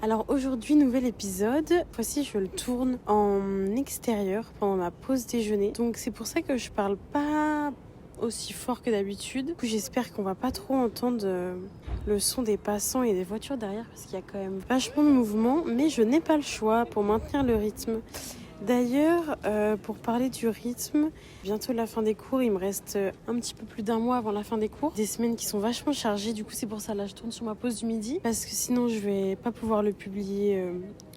Alors aujourd'hui, nouvel épisode. Cette fois-ci, je le tourne en extérieur pendant ma pause déjeuner. Donc c'est pour ça que je parle pas aussi fort que d'habitude. Du coup, j'espère qu'on va pas trop entendre le son des passants et des voitures derrière parce qu'il y a quand même vachement de mouvement. Mais je n'ai pas le choix pour maintenir le rythme. D'ailleurs, pour parler du rythme, bientôt la fin des cours, il me reste un petit peu plus d'un mois avant la fin des cours. Des semaines qui sont vachement chargées, du coup c'est pour ça, là je tourne sur ma pause du midi, parce que sinon je vais pas pouvoir le publier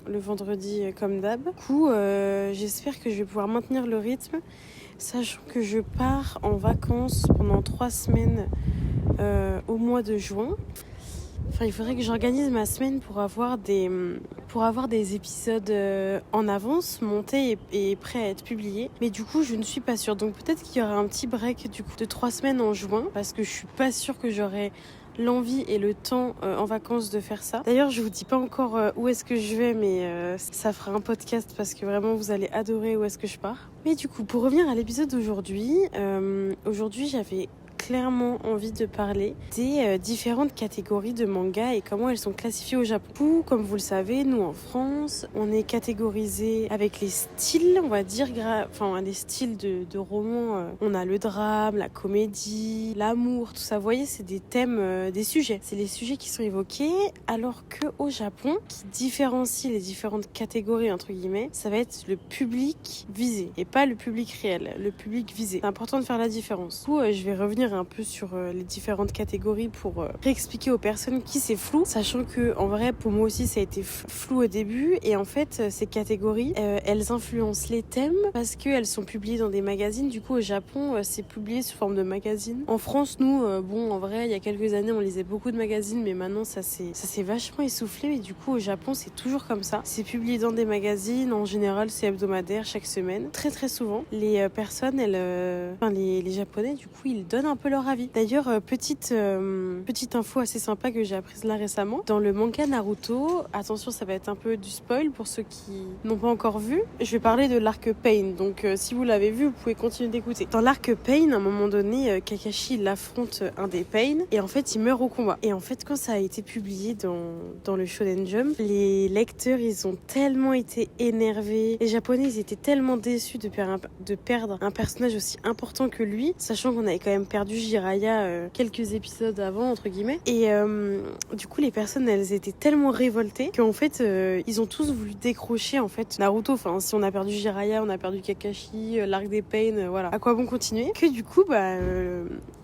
le vendredi comme d'hab. Du coup, j'espère que je vais pouvoir maintenir le rythme, sachant que je pars en vacances pendant 3 semaines au mois de juin. Enfin, il faudrait que j'organise ma semaine pour avoir des épisodes en avance, montés et prêts à être publiés. Mais du coup, je ne suis pas sûre. Donc peut-être qu'il y aura un petit break du coup de 3 semaines en juin, parce que je suis pas sûre que j'aurai l'envie et le temps en vacances de faire ça. D'ailleurs, je vous dis pas encore où est-ce que je vais, mais ça fera un podcast parce que vraiment vous allez adorer où est-ce que je pars. Mais du coup, pour revenir à l'épisode d'aujourd'hui, aujourd'hui j'avais clairement envie de parler des différentes catégories de mangas et comment elles sont classifiées au Japon. Comme vous le savez, nous en France, on est catégorisé avec les styles, on va dire, les styles de romans. On a le drame, la comédie, l'amour, tout ça. Vous voyez, c'est des thèmes, des sujets. C'est les sujets qui sont évoqués, alors qu'au Japon, qui différencie les différentes catégories, entre guillemets, ça va être le public visé et pas le public réel, le public visé. C'est important de faire la différence. Du coup, je vais revenir un peu sur les différentes catégories pour réexpliquer aux personnes qui c'est flou, sachant que en vrai pour moi aussi ça a été flou au début. Et en fait ces catégories elles influencent les thèmes parce qu'elles sont publiées dans des magazines. Du coup au Japon c'est publié sous forme de magazine. En France nous en vrai il y a quelques années on lisait beaucoup de magazines, mais maintenant ça s'est vachement essoufflé. Mais du coup au Japon c'est toujours comme ça, c'est publié dans des magazines. En général c'est hebdomadaire, chaque semaine. Très très souvent les personnes les japonais du coup ils donnent un peu leur avis. D'ailleurs, petite info assez sympa que j'ai apprise là récemment. Dans le manga Naruto, attention ça va être un peu du spoil pour ceux qui n'ont pas encore vu, je vais parler de l'arc Pain. Donc si vous l'avez vu, vous pouvez continuer d'écouter. Dans l'arc Pain, à un moment donné, Kakashi il affronte un des Pain et en fait il meurt au combat. Et en fait quand ça a été publié dans le Shonen Jump, les lecteurs ils ont tellement été énervés. Les Japonais ils étaient tellement déçus de perdre un personnage aussi important que lui, sachant qu'on avait quand même perdu Jiraiya quelques épisodes avant entre guillemets. Et du coup les personnes elles étaient tellement révoltées qu'en fait ils ont tous voulu décrocher en fait Naruto. Enfin si on a perdu Jiraiya, on a perdu Kakashi, l'arc des Pain, voilà, à quoi bon continuer. Que du coup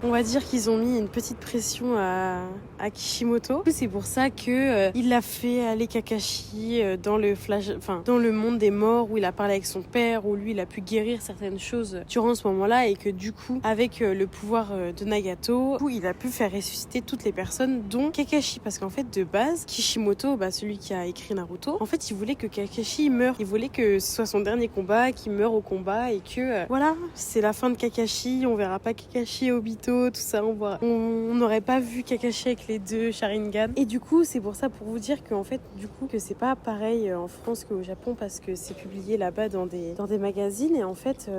on va dire qu'ils ont mis une petite pression à Kishimoto. C'est pour ça que il a fait aller Kakashi dans le monde des morts, où il a parlé avec son père, où lui il a pu guérir certaines choses durant ce moment-là, et que du coup avec le pouvoir de Nagato, où il a pu faire ressusciter toutes les personnes, dont Kakashi. Parce qu'en fait de base Kishimoto, celui qui a écrit Naruto, en fait il voulait que Kakashi meure, il voulait que ce soit son dernier combat, qu'il meure au combat, et que voilà, c'est la fin de Kakashi. On verra pas Kakashi et Obito, tout ça, on n'aurait pas vu Kakashi avec les deux Sharingan. Et du coup c'est pour ça, pour vous dire qu'en fait du coup que c'est pas pareil en France qu'au Japon, parce que c'est publié là-bas dans des magazines. Et en fait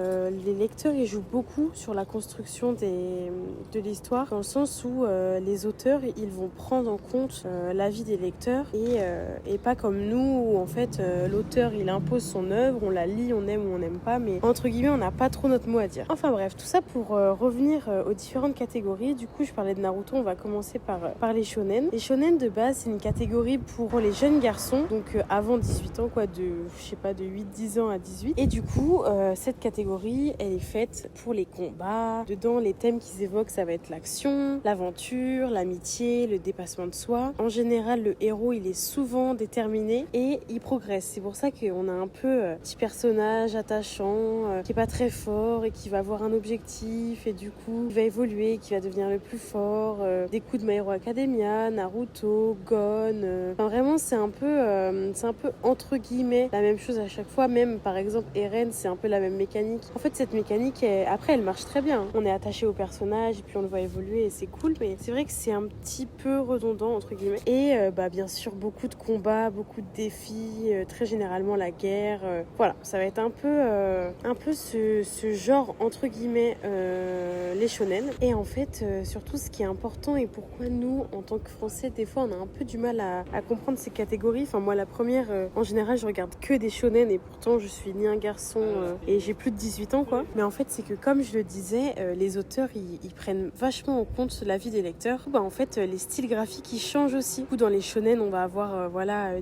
les lecteurs ils jouent beaucoup sur la construction de l'histoire, dans le sens où les auteurs ils vont prendre en compte l'avis des lecteurs, et pas comme nous où en fait l'auteur il impose son œuvre, on la lit, on aime ou on n'aime pas, mais entre guillemets on n'a pas trop notre mot à dire. Enfin bref, tout ça pour revenir aux différentes catégories. Du coup je parlais de Naruto, on va commencer par les shonen. Les shonen de base c'est une catégorie pour les jeunes garçons, donc avant 18 ans quoi, de 8-10 ans à 18. Et du coup cette catégorie elle est faite pour les combats. Dedans les thèmes qu'ils évoquent ça va être l'action, l'aventure, l'amitié, le dépassement de soi. En général le héros il est souvent déterminé et il progresse. C'est pour ça qu'on a un peu petit personnage attachant qui est pas très fort et qui va avoir un objectif, et du coup il va évoluer, qui va devenir le plus fort. Des coups de My Hero Academia, Naruto, Gon, enfin vraiment c'est un peu entre guillemets la même chose à chaque fois. Même par exemple Eren, c'est un peu la même mécanique. En fait cette mécanique après elle marche très bien, on est attaché au personnage, âge et puis on le voit évoluer et c'est cool, mais c'est vrai que c'est un petit peu redondant entre guillemets. Et bien sûr beaucoup de combats, beaucoup de défis, très généralement la guerre. Voilà, ça va être un peu ce genre entre guillemets les shonen. Et en fait surtout ce qui est important et pourquoi nous en tant que Français des fois on a un peu du mal à comprendre ces catégories. Enfin moi la première, en général je regarde que des shonen et pourtant je suis ni un garçon et j'ai plus de 18 ans quoi. Mais en fait c'est que comme je le disais, les auteurs ils prennent vachement en compte la vie des lecteurs. En fait les styles graphiques ils changent aussi. Dans les shonen on va avoir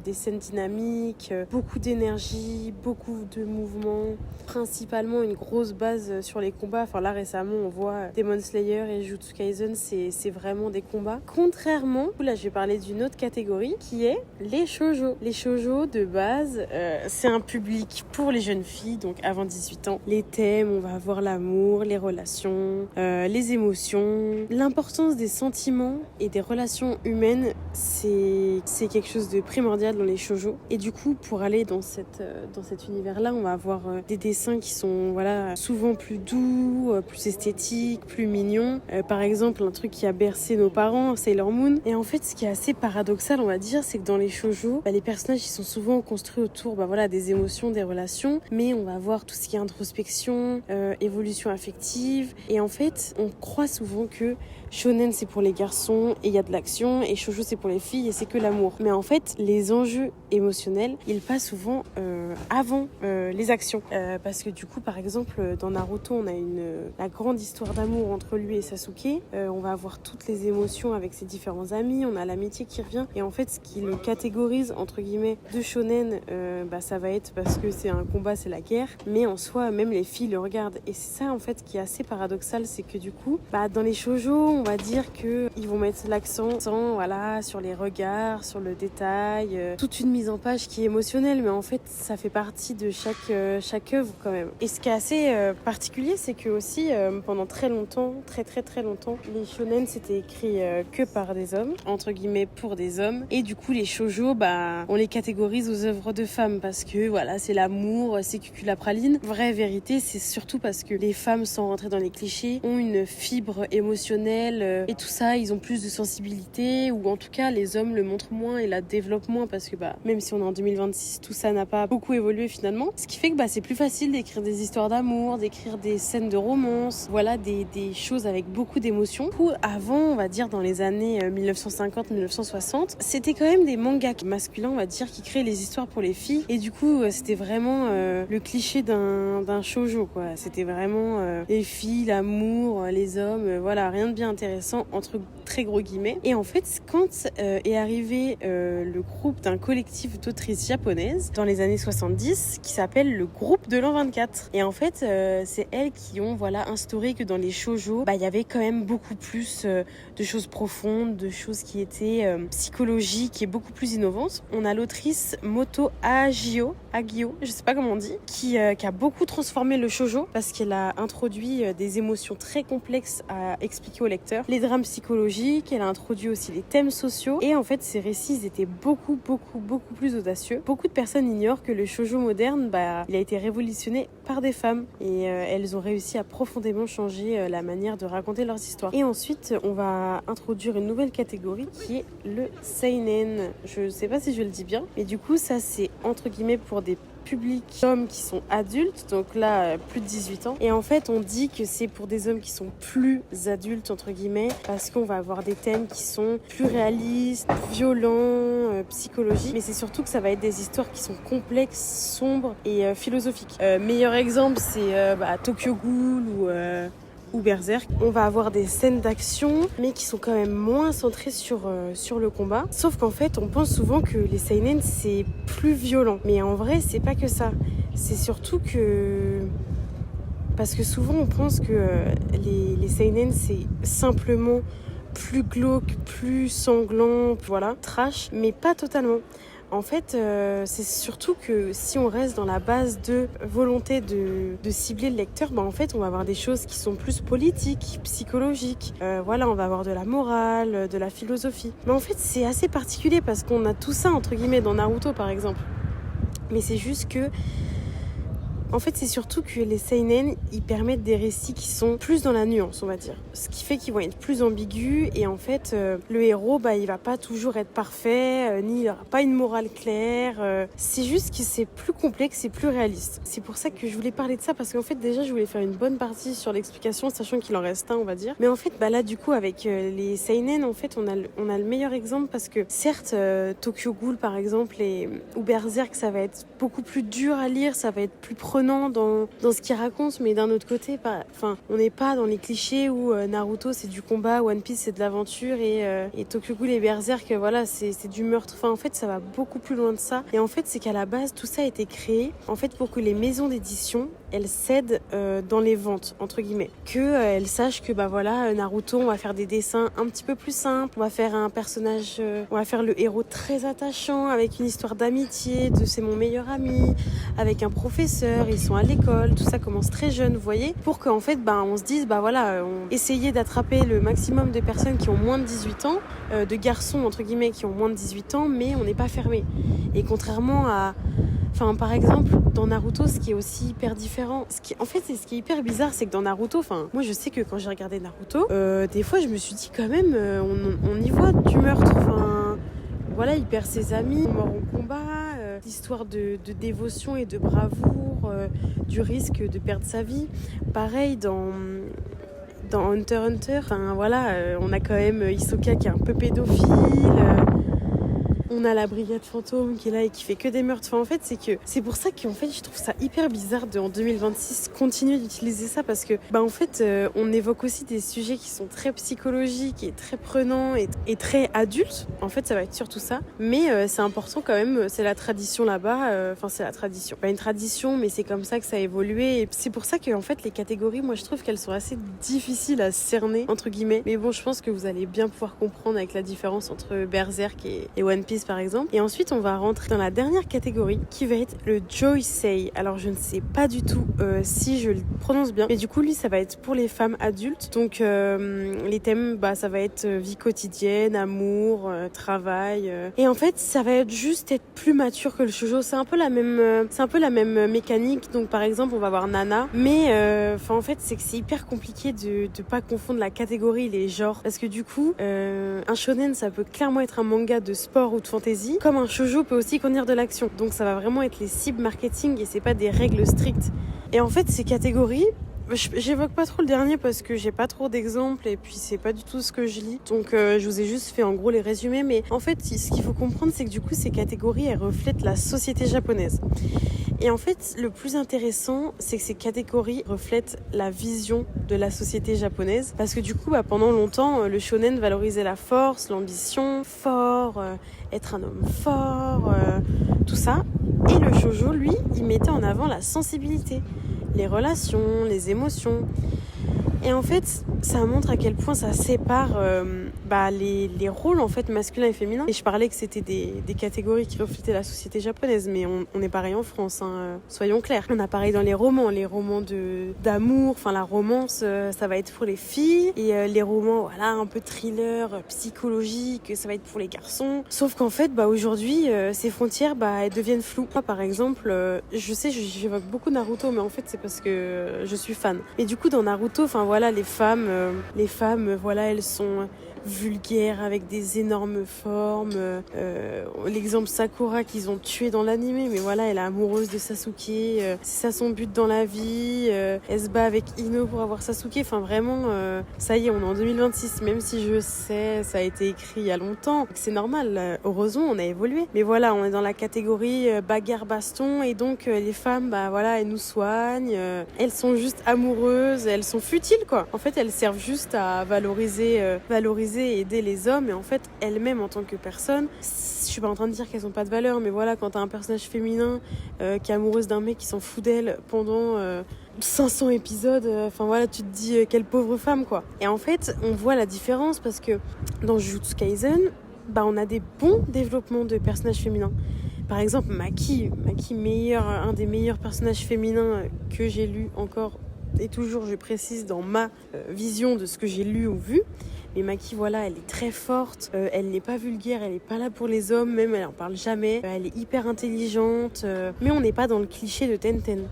des scènes dynamiques, beaucoup d'énergie, beaucoup de mouvements, principalement une grosse base sur les combats. Enfin là récemment on voit Demon Slayer et Jujutsu Kaisen, c'est vraiment des combats. Contrairement, là je vais parler d'une autre catégorie qui est les shoujo. Les shoujo de base, c'est un public pour les jeunes filles, donc avant 18 ans. Les thèmes, on va avoir l'amour, les relations, les émotions. L'importance des sentiments et des relations humaines, c'est quelque chose de primordial dans les shoujo. Et du coup, pour aller dans cet univers-là, on va avoir des dessins qui sont souvent plus doux, plus esthétiques, plus mignons. Par exemple, un truc qui a bercé nos parents, Sailor Moon. Et en fait, ce qui est assez paradoxal, on va dire, c'est que dans les shoujo, les personnages ils sont souvent construits autour des émotions, des relations, mais on va voir tout ce qui est introspection, évolution affective. Et en fait, on croit souvent que shonen c'est pour les garçons et il y a de l'action, et shoujo c'est pour les filles et c'est que l'amour. Mais en fait, les enjeux émotionnels, ils passent souvent avant les actions. Parce que du coup, par exemple, dans Naruto, on a la grande histoire d'amour entre lui et Sasuke. On va avoir toutes les émotions avec ses différents amis, on a l'amitié qui revient. Et en fait, ce qui le catégorise, entre guillemets, de shonen, ça va être parce que c'est un combat, c'est la guerre. Mais en soi, même les filles le regardent. Et c'est ça, en fait, qui est assez paradoxal, c'est que du coup, dans les shoujo, on va dire qu'ils vont mettre l'accent sur les regards, sur le détail, toute une mise en page qui est émotionnelle, mais en fait, ça fait partie de chaque œuvre quand même. Et ce qui est assez particulier, c'est que aussi, pendant très longtemps, très longtemps, les shonen c'était écrit que par des hommes, entre guillemets pour des hommes, et du coup les shoujo, on les catégorise aux œuvres de femmes parce que c'est l'amour, c'est cuculapraline. Vraie vérité, c'est surtout parce que les femmes, sans rentrer dans les clichés, ont une fibre émotionnelle et tout ça, ils ont plus de sensibilité, ou en tout cas les hommes le montrent moins et la développent moins parce que même si on est en 2026, tout ça n'a pas beaucoup évolué finalement. Ce qui fait que c'est plus facile d'écrire des histoires d'amour, d'écrire des scènes de romance, des choses avec beaucoup d'émotions. Avant, on va dire dans les années 1950-1960, c'était quand même des mangas masculins, on va dire, qui créaient les histoires pour les filles. Et du coup, c'était vraiment le cliché d'un shoujo, quoi. C'était vraiment les filles, l'amour, les hommes, rien de bien intéressant, entre très gros guillemets. Et en fait, quand est arrivé le groupe d'un collectif d'autrices japonaises dans les années 70, qui s'appelle le groupe de l'an 24. Et en fait, c'est elles qui ont instauré que dans les shoujo, il y avait quand même beaucoup plus de choses profondes, de choses qui étaient psychologiques et beaucoup plus innovantes. On a l'autrice Moto Hagio, je sais pas comment on dit, qui a beaucoup transformé le shoujo parce qu'elle a introduit des émotions très complexes à expliquer au lecteur, les drames psychologiques, elle a introduit aussi les thèmes sociaux, et en fait ces récits étaient beaucoup plus audacieux. Beaucoup de personnes ignorent que le shoujo moderne, il a été révolutionné par des femmes, et elles ont réussi à profondément changer la manière de raconter leurs histoires. Et ensuite, on va introduire une nouvelle catégorie qui est le seinen. Je sais pas si je le dis bien, mais du coup ça c'est entre guillemets pour des publics d'hommes qui sont adultes, donc là plus de 18 ans, et en fait on dit que c'est pour des hommes qui sont plus adultes entre guillemets parce qu'on va avoir des thèmes qui sont plus réalistes, plus violents, psychologiques, mais c'est surtout que ça va être des histoires qui sont complexes, sombres et philosophiques. Meilleur exemple c'est Tokyo Ghoul ou Berserk. On va avoir des scènes d'action, mais qui sont quand même moins centrées sur le combat. Sauf qu'en fait, on pense souvent que les seinen, c'est plus violent. Mais en vrai, c'est pas que ça. C'est surtout que... Parce que souvent, on pense que les seinen, c'est simplement plus glauque, plus sanglant, trash, mais pas totalement. En fait, c'est surtout que si on reste dans la base de volonté de cibler le lecteur, en fait, on va avoir des choses qui sont plus politiques, psychologiques. On va avoir de la morale, de la philosophie. Mais en fait, c'est assez particulier parce qu'on a tout ça, entre guillemets, dans Naruto, par exemple. Mais c'est juste que En fait, c'est surtout que les seinen, ils permettent des récits qui sont plus dans la nuance, on va dire. Ce qui fait qu'ils vont être plus ambigus et en fait, le héros, il va pas toujours être parfait, ni il aura pas une morale claire. C'est juste que c'est plus complexe et plus réaliste. C'est pour ça que je voulais parler de ça parce qu'en fait, déjà, je voulais faire une bonne partie sur l'explication, sachant qu'il en reste un, on va dire. Mais en fait, là, du coup, avec les seinen, en fait, on a le meilleur exemple parce que certes, Tokyo Ghoul, par exemple, ou Berserk, ça va être beaucoup plus dur à lire, ça va être plus prenant dans ce qu'il raconte, mais d'un autre côté, on n'est pas dans les clichés où Naruto c'est du combat, One Piece c'est de l'aventure et Tokyo Ghoul et Berserk c'est du meurtre. Enfin en fait ça va beaucoup plus loin de ça. Et en fait c'est qu'à la base tout ça a été créé en fait pour que les maisons d'édition elles cèdent dans les ventes entre guillemets, elles sachent que Naruto on va faire des dessins un petit peu plus simples, on va faire un personnage, on va faire le héros très attachant avec une histoire d'amitié, de c'est mon meilleur ami, avec un professeur, ils sont à l'école, tout ça commence très jeune, vous voyez, pour qu'en fait on se dise on essayait d'attraper le maximum de personnes qui ont moins de 18 ans, de garçons entre guillemets qui ont moins de 18 ans, mais on n'est pas fermé. Et contrairement à par exemple, dans Naruto, ce qui est aussi hyper différent, ce qui est hyper bizarre, c'est que dans Naruto, moi je sais que quand j'ai regardé Naruto, des fois je me suis dit quand même, on y voit du meurtre, il perd ses amis, mort au combat, l'histoire de dévotion et de bravoure, du risque de perdre sa vie. Pareil dans Hunter x Hunter, on a quand même Hisoka qui est un peu pédophile, on a la brigade fantôme qui est là et qui fait que des meurtres. C'est pour ça qu'en fait je trouve ça hyper bizarre en 2026 continuer d'utiliser ça parce que on évoque aussi des sujets qui sont très psychologiques et très prenants et très adultes. En fait ça va être surtout ça, mais c'est important quand même, c'est la tradition là-bas, c'est la tradition. Pas une tradition mais c'est comme ça que ça a évolué et c'est pour ça que en fait les catégories, moi je trouve qu'elles sont assez difficiles à cerner entre guillemets. Mais bon, je pense que vous allez bien pouvoir comprendre avec la différence entre Berserk et One Piece par exemple. Et ensuite on va rentrer dans la dernière catégorie qui va être le Joisei. Alors je ne sais pas du tout si je le prononce bien, mais du coup lui ça va être pour les femmes adultes. Donc les thèmes ça va être vie quotidienne, amour, travail, et en fait ça va être juste être plus mature que le shoujo. C'est un peu la même mécanique. Donc par exemple on va voir Nana, mais en fait c'est que c'est hyper compliqué de pas confondre la catégorie et les genres, parce que du coup un shonen ça peut clairement être un manga de sport ou de fantasy, comme un shoujo peut aussi contenir de l'action. Donc ça va vraiment être les cibles marketing et c'est pas des règles strictes. Et en fait ces catégories, j'évoque pas trop le dernier parce que j'ai pas trop d'exemples et puis c'est pas du tout ce que je lis. Donc je vous ai juste fait en gros les résumés, mais en fait ce qu'il faut comprendre c'est que du coup ces catégories elles reflètent la société japonaise. Et en fait, le plus intéressant, c'est que ces catégories reflètent la vision de la société japonaise. Parce que du coup, pendant longtemps, le shonen valorisait la force, l'ambition, fort, être un homme fort, tout ça. Et le shoujo, lui, il mettait en avant la sensibilité, les relations, les émotions. Et en fait, ça montre à quel point ça sépare les rôles en fait masculins et féminins. Et je parlais que c'était des catégories qui reflétaient la société japonaise, mais on est pareil en France, soyons clairs. On a pareil dans les romans d'amour, la romance, ça va être pour les filles, et les romans un peu thriller, psychologique, ça va être pour les garçons. Sauf qu'en fait, aujourd'hui, ces frontières, elles deviennent floues. Moi, par exemple, je sais, j'évoque beaucoup Naruto, mais en fait, c'est parce que je suis fan. Et du coup, dans Naruto, les femmes, elles sont vulgaires avec des énormes formes. L'exemple Sakura qu'ils ont tué dans l'animé, mais elle est amoureuse de Sasuke. C'est ça son but dans la vie. Elle se bat avec Ino pour avoir Sasuke. Vraiment, ça y est, on est en 2026. Même si je sais, ça a été écrit il y a longtemps. C'est normal. Heureusement, on a évolué. Mais on est dans la catégorie bagarre baston, et donc les femmes, elles nous soignent. Elles sont juste amoureuses. Elles sont futiles, quoi. En fait, elles servent juste à valoriser et aider les hommes, et en fait elles-mêmes en tant que personnes, je suis pas en train de dire qu'elles ont pas de valeur, mais quand t'as un personnage féminin qui est amoureuse d'un mec qui s'en fout d'elle pendant 500 épisodes, tu te dis quelle pauvre femme, quoi. Et en fait on voit la différence parce que dans Jujutsu Kaisen, on a des bons développements de personnages féminins. Par exemple Maki, un des meilleurs personnages féminins que j'ai lu encore et toujours, je précise, dans ma vision de ce que j'ai lu ou vu. Mais Maki, elle est très forte, elle n'est pas vulgaire, elle n'est pas là pour les hommes, même elle en parle jamais, elle est hyper intelligente, mais on n'est pas dans le cliché de Tenten.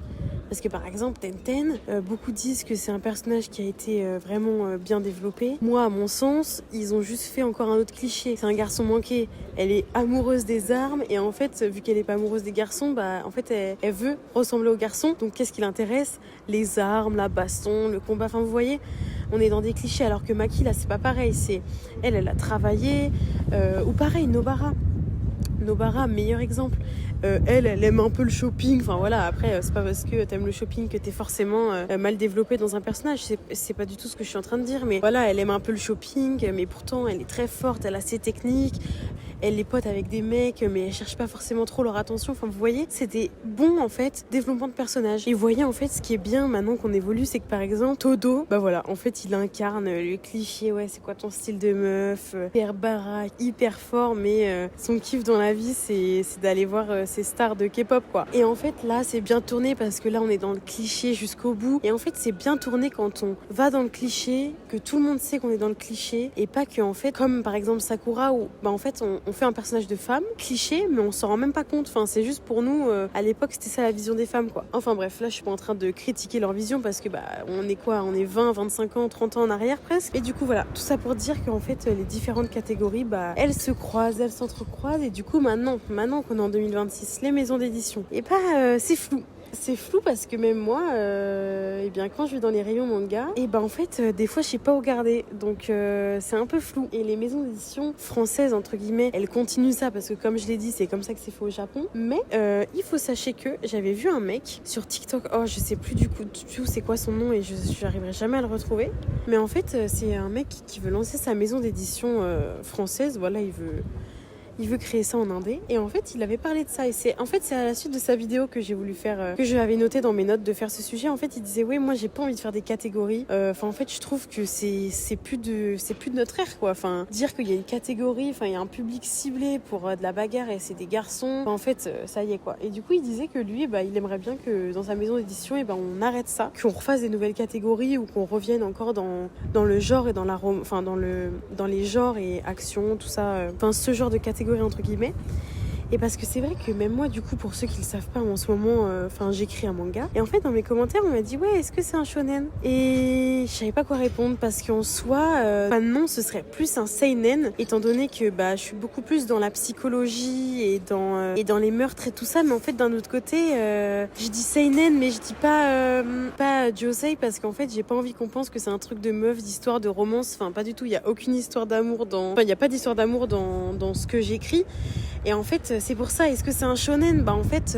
Parce que par exemple, Tenten, beaucoup disent que c'est un personnage qui a été vraiment bien développé. Moi, à mon sens, ils ont juste fait encore un autre cliché. C'est un garçon manqué. Elle est amoureuse des armes et en fait, vu qu'elle est pas amoureuse des garçons, en fait, elle veut ressembler aux garçons. Donc, qu'est-ce qui l'intéresse? Les armes, la baston, le combat. Enfin, vous voyez, on est dans des clichés. Alors que Maki, là, c'est pas pareil. C'est elle a travaillé. Ou pareil, Nobara, meilleur exemple. Elle aime un peu le shopping. Enfin voilà, après, c'est pas parce que t'aimes le shopping que t'es forcément mal développé dans un personnage. C'est pas du tout ce que je suis en train de dire. Mais voilà, elle aime un peu le shopping, mais pourtant, elle est très forte, elle a ses techniques. Elle est pote avec des mecs, mais elle cherche pas forcément trop leur attention. Enfin, vous voyez, c'est des bons, en fait, développement de personnages. Et vous voyez, en fait, ce qui est bien maintenant qu'on évolue, c'est que par exemple, Todo, voilà, en fait, il incarne le cliché, ouais, c'est quoi ton style de meuf, hyper baraque, hyper fort, mais son kiff dans la vie, c'est d'aller voir ces stars de K-pop, quoi. Et en fait, là, c'est bien tourné parce que là, on est dans le cliché jusqu'au bout. Et en fait, c'est bien tourné quand on va dans le cliché, que tout le monde sait qu'on est dans le cliché, et pas que, en fait, comme par exemple Sakura, où, en fait, on fait un personnage de femme, cliché, mais on s'en rend même pas compte. Enfin, c'est juste pour nous, à l'époque, c'était ça la vision des femmes, quoi. Enfin bref, là, je suis pas en train de critiquer leur vision parce que, on est quoi? On est 20, 25 ans, 30 ans en arrière presque. Et du coup, voilà, tout ça pour dire qu'en fait, les différentes catégories, elles se croisent, elles s'entrecroisent. Et du coup, maintenant qu'on est en 2026, les maisons d'édition, et c'est flou. C'est flou parce que même moi, quand je vais dans les rayons manga, en fait, des fois, je sais pas où garder. Donc, c'est un peu flou. Et les maisons d'édition françaises, entre guillemets, elles continuent ça parce que, comme je l'ai dit, c'est comme ça que c'est fait au Japon. Mais il faut sachez que j'avais vu un mec sur TikTok. Oh, je sais plus du coup c'est quoi son nom et je n'arriverai jamais à le retrouver. Mais en fait, c'est un mec qui veut lancer sa maison d'édition française. Voilà, il veut créer ça en indé. Et en fait, il avait parlé de ça. Et c'est à la suite de sa vidéo que j'ai voulu faire, que je avais noté dans mes notes de faire ce sujet. En fait, il disait, ouais, moi, j'ai pas envie de faire des catégories. En fait, je trouve que c'est plus de notre ère, quoi. Enfin, dire qu'il y a une catégorie, il y a un public ciblé pour de la bagarre et c'est des garçons. En fait, ça y est, quoi. Et du coup, il disait que lui, il aimerait bien que dans sa maison d'édition, on arrête ça, qu'on refasse des nouvelles catégories ou qu'on revienne encore dans le genre et dans dans les genres et actions, tout ça. Ce genre de catégorie entre guillemets. Et parce que c'est vrai que même moi, du coup, pour ceux qui le savent pas, en ce moment, j'écris un manga. Et en fait, dans mes commentaires, on m'a dit, ouais, est-ce que c'est un shonen? Et je savais pas quoi répondre parce qu'en soi, non, ce serait plus un seinen, étant donné que je suis beaucoup plus dans la psychologie et dans les meurtres et tout ça. Mais en fait, d'un autre côté, je dis seinen, mais je dis pas josei parce qu'en fait, j'ai pas envie qu'on pense que c'est un truc de meuf, d'histoire, de romance. Enfin, pas du tout. Il y a aucune histoire d'amour il y a pas d'histoire d'amour dans ce que j'écris. Et en fait, c'est pour ça. Est-ce que c'est un shonen? En fait,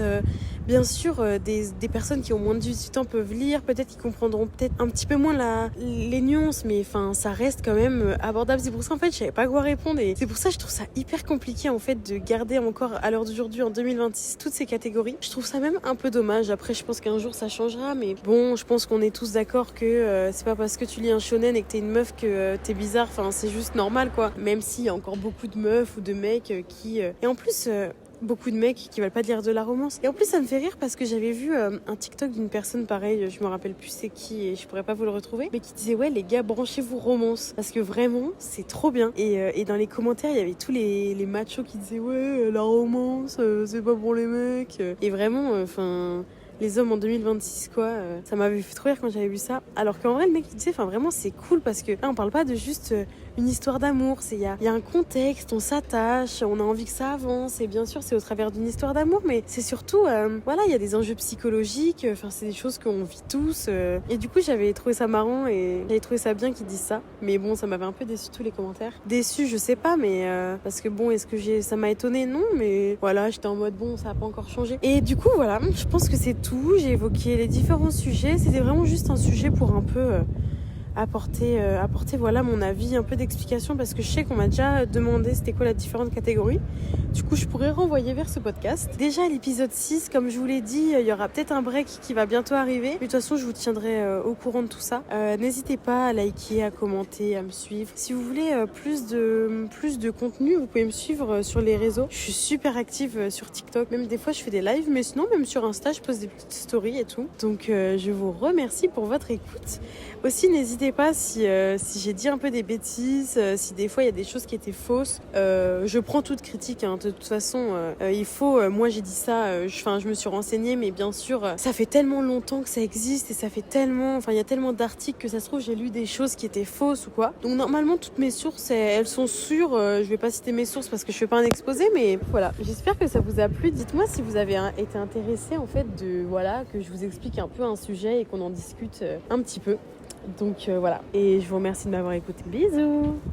bien sûr, des personnes qui ont moins de 18 ans peuvent lire. Peut-être qu'ils comprendront peut-être un petit peu moins les nuances. Mais ça reste quand même abordable. C'est pour ça, en fait, je savais pas quoi répondre. Et c'est pour ça que je trouve ça hyper compliqué, en fait, de garder encore à l'heure d'aujourd'hui, en 2026, toutes ces catégories. Je trouve ça même un peu dommage. Après, je pense qu'un jour, ça changera. Mais bon, je pense qu'on est tous d'accord que c'est pas parce que tu lis un shonen et que t'es une meuf que t'es bizarre. Enfin, c'est juste normal, quoi. Même s'il y a encore beaucoup de meufs ou de mecs qui... Et en plus... beaucoup de mecs qui veulent pas lire de la romance. Et en plus, ça me fait rire parce que j'avais vu un TikTok d'une personne pareille, je me rappelle plus c'est qui et je pourrais pas vous le retrouver, mais qui disait, ouais, les gars, branchez-vous romance. Parce que vraiment, c'est trop bien. Et dans les commentaires, il y avait tous les machos qui disaient, ouais, la romance, c'est pas pour les mecs. Et vraiment, les hommes en 2026, quoi. Ça m'avait fait trop rire quand j'avais vu ça. Alors qu'en vrai, le mec, il disait, vraiment, c'est cool parce que là, on parle pas de juste une histoire d'amour. Il y a un contexte, on s'attache, on a envie que ça avance. Et bien sûr, c'est au travers d'une histoire d'amour, mais c'est surtout, il y a des enjeux psychologiques. C'est des choses qu'on vit tous. Et du coup, j'avais trouvé ça marrant et j'avais trouvé ça bien qu'ils disent ça. Mais bon, ça m'avait un peu déçu tous les commentaires. Déçu, je sais pas, mais parce que bon, est-ce que ça m'a étonnée? Non, mais voilà, j'étais en mode bon, ça a pas encore changé. Et du coup, voilà, je pense que c'est tout. J'ai évoqué les différents sujets. C'était vraiment juste un sujet pour un peu apporter voilà mon avis, un peu d'explication parce que je sais qu'on m'a déjà demandé c'était quoi la différente catégorie. Du coup, je pourrais renvoyer vers ce podcast. Déjà, l'épisode 6, comme je vous l'ai dit, il y aura peut-être un break qui va bientôt arriver. Mais de toute façon, je vous tiendrai au courant de tout ça. N'hésitez pas à liker, à commenter, à me suivre. Si vous voulez plus de contenu, vous pouvez me suivre sur les réseaux. Je suis super active sur TikTok. Même des fois, je fais des lives. Mais sinon, même sur Insta, je poste des petites stories et tout. Donc, je vous remercie pour votre écoute. Aussi, n'hésitez inquiétez pas si j'ai dit un peu des bêtises, si des fois il y a des choses qui étaient fausses. Je prends toute critique, hein. De toute façon, moi j'ai dit ça, je me suis renseignée, mais bien sûr, ça fait tellement longtemps que ça existe et ça fait tellement, il y a tellement d'articles que ça se trouve j'ai lu des choses qui étaient fausses ou quoi. Donc normalement toutes mes sources, elles sont sûres. Je vais pas citer mes sources parce que je fais pas un exposé, mais voilà. J'espère que ça vous a plu. Dites-moi si vous avez été intéressé en fait que je vous explique un peu un sujet et qu'on en discute un petit peu. Donc voilà. Et je vous remercie de m'avoir écouté. Bisous.